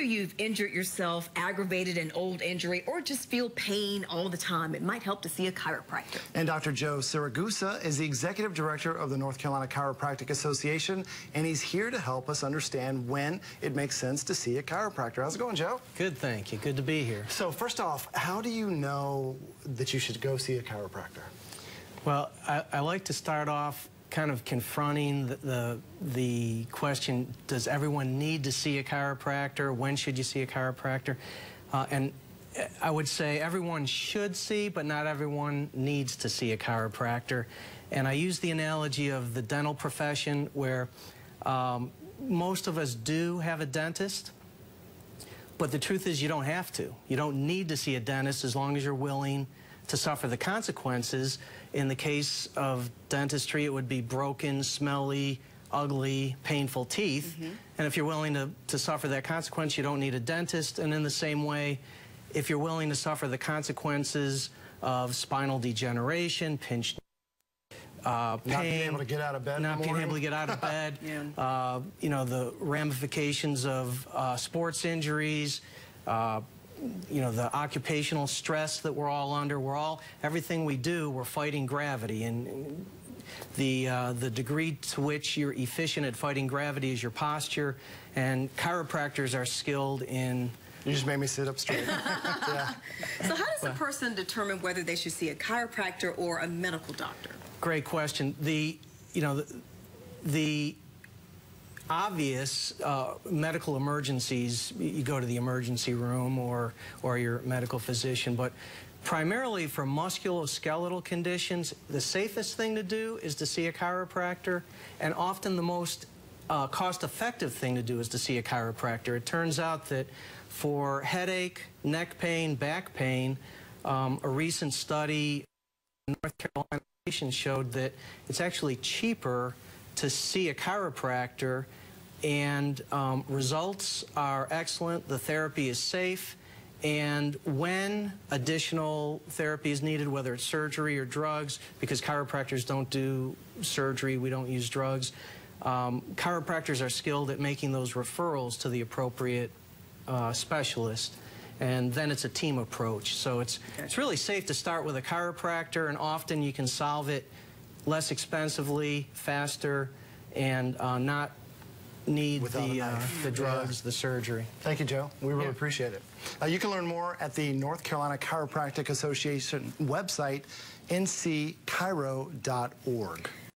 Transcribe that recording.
you've injured yourself, aggravated an old injury, or just feel pain all the time, it might help to see a chiropractor. And Dr. Joe Siragusa is the Executive Director of the North Carolina Chiropractic Association, and he's here to help us understand when it makes sense to see a chiropractor. How's it going, Joe? Good, thank you. Good to be here. So first off, how do you know that you should go see a chiropractor? Well, I like to start off kind of confronting the question, does everyone need to see a chiropractor? When should you see a chiropractor? And I would say everyone should see, but not everyone needs to see a chiropractor. And I use the analogy of the dental profession where most of us do have a dentist, but the truth is you don't have to. You don't need to see a dentist as long as you're willing to suffer the consequences. In the case of dentistry, it would be broken, smelly, ugly, painful teeth. And if you're willing to suffer that consequence, you don't need a dentist. And in the same way, if you're willing to suffer the consequences of spinal degeneration, pinched pain, not being able to get out of bed not being able to get out of bed, you know, the ramifications of sports injuries, you know, the occupational stress that we're all under. Everything we do, we're fighting gravity, and the degree to which you're efficient at fighting gravity is your posture, and chiropractors are skilled in... You just made me sit up straight. Yeah. So how does a person determine whether they should see a chiropractor or a medical doctor? Great question. The obvious medical emergencies, you go to the emergency room or your medical physician, but primarily for musculoskeletal conditions, the safest thing to do is to see a chiropractor, and often the most cost-effective thing to do is to see a chiropractor. It turns out that for headache, neck pain, back pain, a recent study in North Carolina showed that it's actually cheaper to see a chiropractor, and results are excellent. The therapy is safe, and when additional therapy is needed, whether it's surgery or drugs, because chiropractors don't do surgery, we don't use drugs, chiropractors are skilled at making those referrals to the appropriate specialist, and then it's a team approach. So it's really safe to start with a chiropractor, and often you can solve it less expensively, faster, and not need the drugs, the surgery. Thank you, Joe. We really appreciate it. You can learn more at the North Carolina Chiropractic Association website, ncchiro.org.